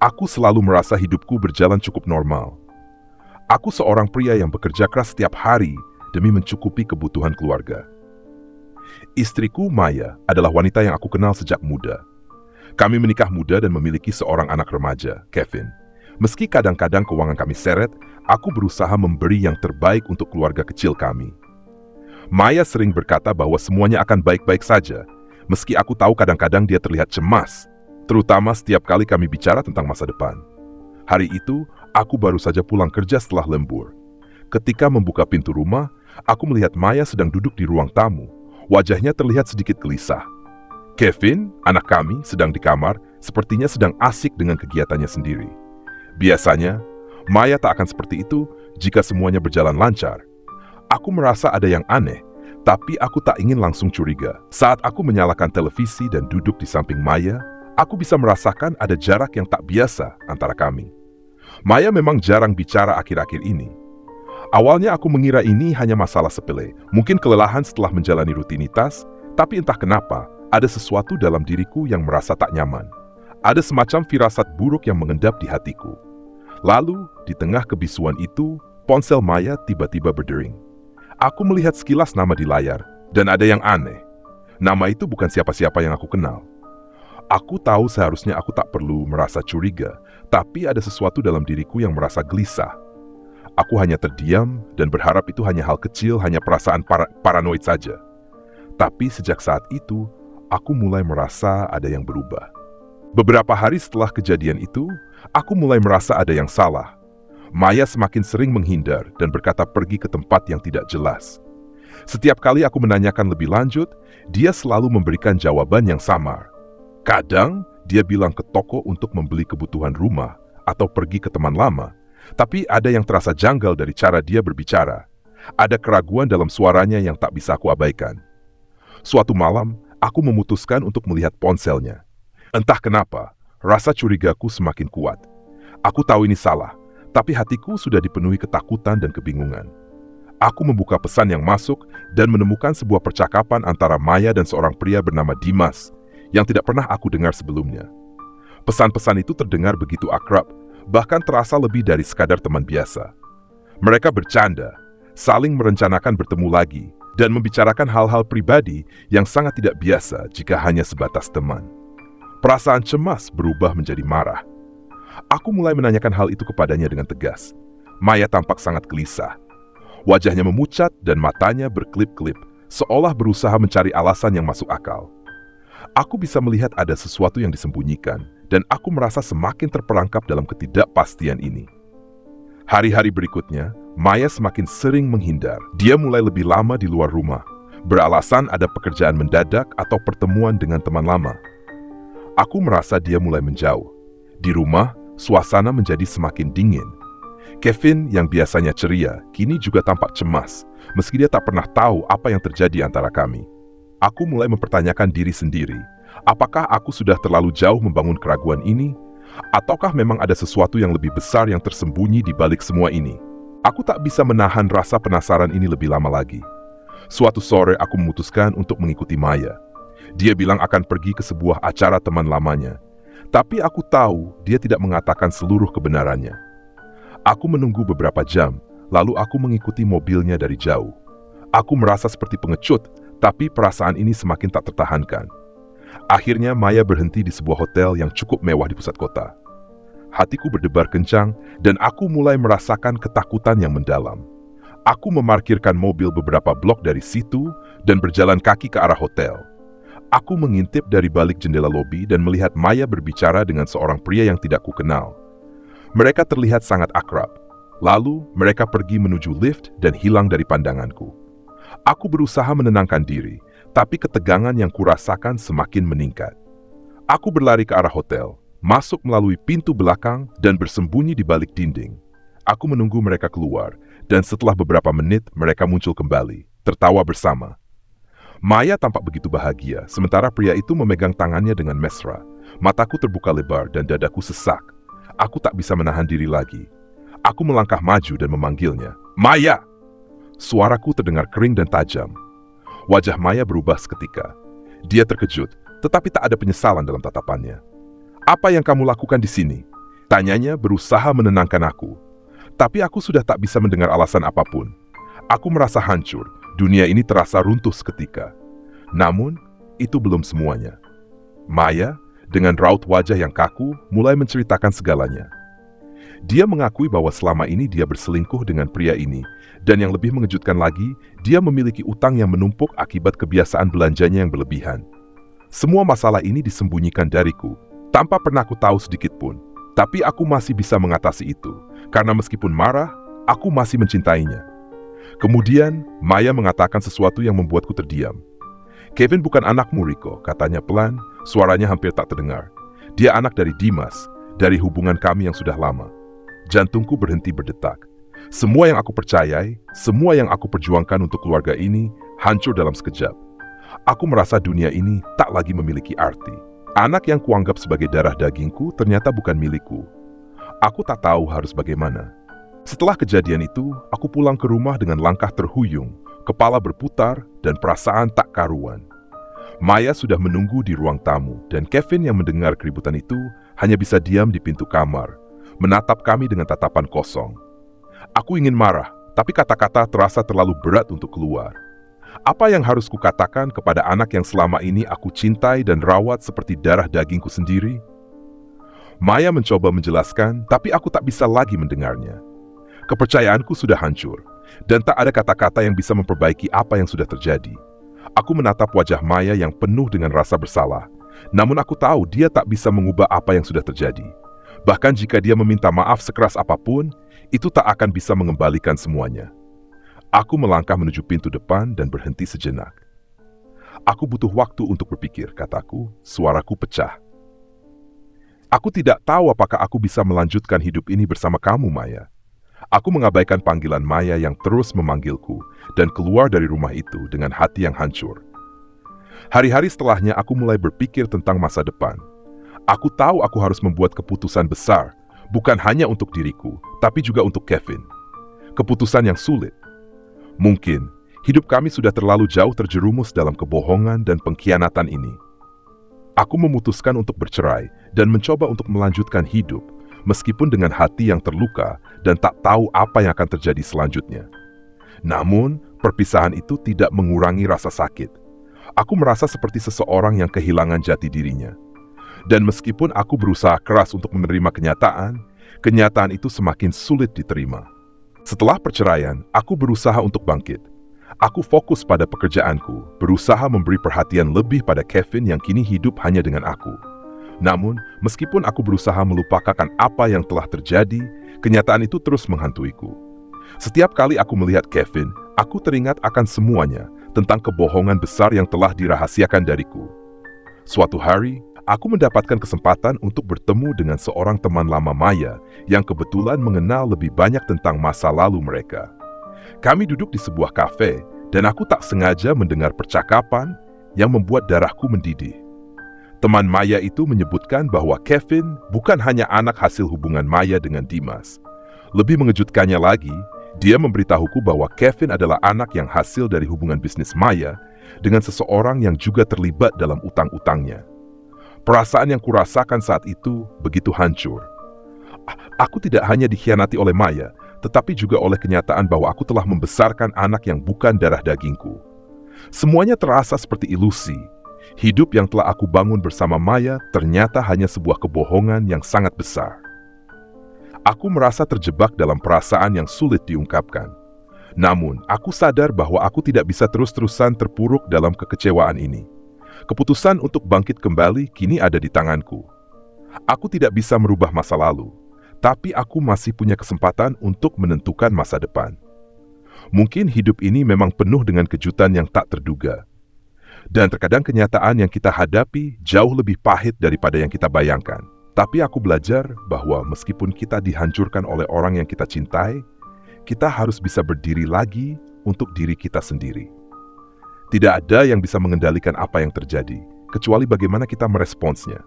Aku selalu merasa hidupku berjalan cukup normal. Aku seorang pria yang bekerja keras setiap hari demi mencukupi kebutuhan keluarga. Istriku, Maya, adalah wanita yang aku kenal sejak muda. Kami menikah muda dan memiliki seorang anak remaja, Kevin. Meski kadang-kadang keuangan kami seret, aku berusaha memberi yang terbaik untuk keluarga kecil kami. Maya sering berkata bahwa semuanya akan baik-baik saja, meski aku tahu kadang-kadang dia terlihat cemas, terutama setiap kali kami bicara tentang masa depan. Hari itu, aku baru saja pulang kerja setelah lembur. Ketika membuka pintu rumah, aku melihat Maya sedang duduk di ruang tamu. Wajahnya terlihat sedikit gelisah. Kevin, anak kami, sedang di kamar, sepertinya sedang asik dengan kegiatannya sendiri. Biasanya, Maya tak akan seperti itu jika semuanya berjalan lancar. Aku merasa ada yang aneh, tapi aku tak ingin langsung curiga. Saat aku menyalakan televisi dan duduk di samping Maya, aku bisa merasakan ada jarak yang tak biasa antara kami. Maya memang jarang bicara akhir-akhir ini. Awalnya aku mengira ini hanya masalah sepele, mungkin kelelahan setelah menjalani rutinitas, tapi entah kenapa, ada sesuatu dalam diriku yang merasa tak nyaman. Ada semacam firasat buruk yang mengendap di hatiku. Lalu, di tengah kebisuan itu, ponsel Maya tiba-tiba berdering. Aku melihat sekilas nama di layar, dan ada yang aneh. Nama itu bukan siapa-siapa yang aku kenal. Aku tahu seharusnya aku tak perlu merasa curiga, tapi ada sesuatu dalam diriku yang merasa gelisah. Aku hanya terdiam dan berharap itu hanya hal kecil, hanya perasaan paranoid saja. Tapi sejak saat itu, aku mulai merasa ada yang berubah. Beberapa hari setelah kejadian itu, aku mulai merasa ada yang salah. Maya semakin sering menghindar dan berkata pergi ke tempat yang tidak jelas. Setiap kali aku menanyakan lebih lanjut, dia selalu memberikan jawaban yang samar. Kadang, dia bilang ke toko untuk membeli kebutuhan rumah atau pergi ke teman lama. Tapi ada yang terasa janggal dari cara dia berbicara. Ada keraguan dalam suaranya yang tak bisa aku abaikan. Suatu malam, aku memutuskan untuk melihat ponselnya. Entah kenapa, rasa curigaku semakin kuat. Aku tahu ini salah, tapi hatiku sudah dipenuhi ketakutan dan kebingungan. Aku membuka pesan yang masuk dan menemukan sebuah percakapan antara Maya dan seorang pria bernama Dimas yang tidak pernah aku dengar sebelumnya. Pesan-pesan itu terdengar begitu akrab, bahkan terasa lebih dari sekadar teman biasa. Mereka bercanda, saling merencanakan bertemu lagi, dan membicarakan hal-hal pribadi yang sangat tidak biasa jika hanya sebatas teman. Perasaan cemas berubah menjadi marah. Aku mulai menanyakan hal itu kepadanya dengan tegas. Maya tampak sangat gelisah. Wajahnya memucat dan matanya berkelip-kelip, seolah berusaha mencari alasan yang masuk akal. Aku bisa melihat ada sesuatu yang disembunyikan, dan aku merasa semakin terperangkap dalam ketidakpastian ini. Hari-hari berikutnya, Maya semakin sering menghindar. Dia mulai lebih lama di luar rumah, beralasan ada pekerjaan mendadak atau pertemuan dengan teman lama. Aku merasa dia mulai menjauh. Di rumah, suasana menjadi semakin dingin. Kevin yang biasanya ceria, kini juga tampak cemas, meski dia tak pernah tahu apa yang terjadi antara kami. Aku mulai mempertanyakan diri sendiri. Apakah aku sudah terlalu jauh membangun keraguan ini? Ataukah memang ada sesuatu yang lebih besar yang tersembunyi di balik semua ini? Aku tak bisa menahan rasa penasaran ini lebih lama lagi. Suatu sore aku memutuskan untuk mengikuti Maya. Dia bilang akan pergi ke sebuah acara teman lamanya. Tapi aku tahu dia tidak mengatakan seluruh kebenarannya. Aku menunggu beberapa jam, lalu aku mengikuti mobilnya dari jauh. Aku merasa seperti pengecut, tapi perasaan ini semakin tak tertahankan. Akhirnya Maya berhenti di sebuah hotel yang cukup mewah di pusat kota. Hatiku berdebar kencang dan aku mulai merasakan ketakutan yang mendalam. Aku memarkirkan mobil beberapa blok dari situ dan berjalan kaki ke arah hotel. Aku mengintip dari balik jendela lobi dan melihat Maya berbicara dengan seorang pria yang tidak kukenal. Mereka terlihat sangat akrab. Lalu mereka pergi menuju lift dan hilang dari pandanganku. Aku berusaha menenangkan diri, tapi ketegangan yang kurasakan semakin meningkat. Aku berlari ke arah hotel, masuk melalui pintu belakang dan bersembunyi di balik dinding. Aku menunggu mereka keluar, dan setelah beberapa menit mereka muncul kembali, tertawa bersama. Maya tampak begitu bahagia, sementara pria itu memegang tangannya dengan mesra. Mataku terbuka lebar dan dadaku sesak. Aku tak bisa menahan diri lagi. Aku melangkah maju dan memanggilnya. Maya! Suaraku terdengar kering dan tajam. Wajah Maya berubah seketika. Dia terkejut, tetapi tak ada penyesalan dalam tatapannya. Apa yang kamu lakukan di sini? Tanyanya berusaha menenangkan aku. Tapi aku sudah tak bisa mendengar alasan apapun. Aku merasa hancur, dunia ini terasa runtuh seketika. Namun, itu belum semuanya. Maya, dengan raut wajah yang kaku, mulai menceritakan segalanya. Dia mengakui bahwa selama ini dia berselingkuh dengan pria ini, dan yang lebih mengejutkan lagi, dia memiliki utang yang menumpuk akibat kebiasaan belanjanya yang berlebihan. Semua masalah ini disembunyikan dariku, tanpa pernah aku tahu sedikit pun. Tapi aku masih bisa mengatasi itu, karena meskipun marah, aku masih mencintainya. Kemudian, Maya mengatakan sesuatu yang membuatku terdiam. Kevin bukan anakmu, Rico, katanya pelan, suaranya hampir tak terdengar. Dia anak dari Dimas, dari hubungan kami yang sudah lama. Jantungku berhenti berdetak. Semua yang aku percayai, semua yang aku perjuangkan untuk keluarga ini, hancur dalam sekejap. Aku merasa dunia ini tak lagi memiliki arti. Anak yang kuanggap sebagai darah dagingku ternyata bukan milikku. Aku tak tahu harus bagaimana. Setelah kejadian itu, aku pulang ke rumah dengan langkah terhuyung, kepala berputar, dan perasaan tak karuan. Maya sudah menunggu di ruang tamu, dan Kevin yang mendengar keributan itu hanya bisa diam di pintu kamar, menatap kami dengan tatapan kosong. Aku ingin marah, tapi kata-kata terasa terlalu berat untuk keluar. Apa yang harus kukatakan kepada anak yang selama ini aku cintai dan rawat seperti darah dagingku sendiri? Maya mencoba menjelaskan, tapi aku tak bisa lagi mendengarnya. Kepercayaanku sudah hancur, dan tak ada kata-kata yang bisa memperbaiki apa yang sudah terjadi. Aku menatap wajah Maya yang penuh dengan rasa bersalah, namun aku tahu dia tak bisa mengubah apa yang sudah terjadi. Bahkan jika dia meminta maaf sekeras apapun, itu tak akan bisa mengembalikan semuanya. Aku melangkah menuju pintu depan dan berhenti sejenak. Aku butuh waktu untuk berpikir, kataku, suaraku pecah. Aku tidak tahu apakah aku bisa melanjutkan hidup ini bersama kamu, Maya. Aku mengabaikan panggilan Maya yang terus memanggilku dan keluar dari rumah itu dengan hati yang hancur. Hari-hari setelahnya aku mulai berpikir tentang masa depan. Aku tahu aku harus membuat keputusan besar, bukan hanya untuk diriku, tapi juga untuk Kevin. Keputusan yang sulit. Mungkin, hidup kami sudah terlalu jauh terjerumus dalam kebohongan dan pengkhianatan ini. Aku memutuskan untuk bercerai dan mencoba untuk melanjutkan hidup, meskipun dengan hati yang terluka dan tak tahu apa yang akan terjadi selanjutnya. Namun, perpisahan itu tidak mengurangi rasa sakit. Aku merasa seperti seseorang yang kehilangan jati dirinya. Dan meskipun aku berusaha keras untuk menerima kenyataan itu semakin sulit diterima. Setelah perceraian, aku berusaha untuk bangkit. Aku fokus pada pekerjaanku, berusaha memberi perhatian lebih pada Kevin yang kini hidup hanya dengan aku. Namun, meskipun aku berusaha melupakan apa yang telah terjadi, kenyataan itu terus menghantuiku. Setiap kali aku melihat Kevin, aku teringat akan semuanya tentang kebohongan besar yang telah dirahasiakan dariku. Suatu hari, aku mendapatkan kesempatan untuk bertemu dengan seorang teman lama Maya yang kebetulan mengenal lebih banyak tentang masa lalu mereka. Kami duduk di sebuah kafe, dan aku tak sengaja mendengar percakapan yang membuat darahku mendidih. Teman Maya itu menyebutkan bahwa Kevin bukan hanya anak hasil hubungan Maya dengan Dimas. Lebih mengejutkannya lagi, dia memberitahuku bahwa Kevin adalah anak yang hasil dari hubungan bisnis Maya dengan seseorang yang juga terlibat dalam utang-utangnya. Perasaan yang kurasakan saat itu begitu hancur. Aku tidak hanya dikhianati oleh Maya, tetapi juga oleh kenyataan bahwa aku telah membesarkan anak yang bukan darah dagingku. Semuanya terasa seperti ilusi. Hidup yang telah aku bangun bersama Maya ternyata hanya sebuah kebohongan yang sangat besar. Aku merasa terjebak dalam perasaan yang sulit diungkapkan. Namun, aku sadar bahwa aku tidak bisa terus-terusan terpuruk dalam kekecewaan ini. Keputusan untuk bangkit kembali kini ada di tanganku. Aku tidak bisa merubah masa lalu, tapi aku masih punya kesempatan untuk menentukan masa depan. Mungkin hidup ini memang penuh dengan kejutan yang tak terduga. Dan terkadang kenyataan yang kita hadapi jauh lebih pahit daripada yang kita bayangkan. Tapi aku belajar bahwa meskipun kita dihancurkan oleh orang yang kita cintai, kita harus bisa berdiri lagi untuk diri kita sendiri. Tidak ada yang bisa mengendalikan apa yang terjadi, kecuali bagaimana kita meresponsnya.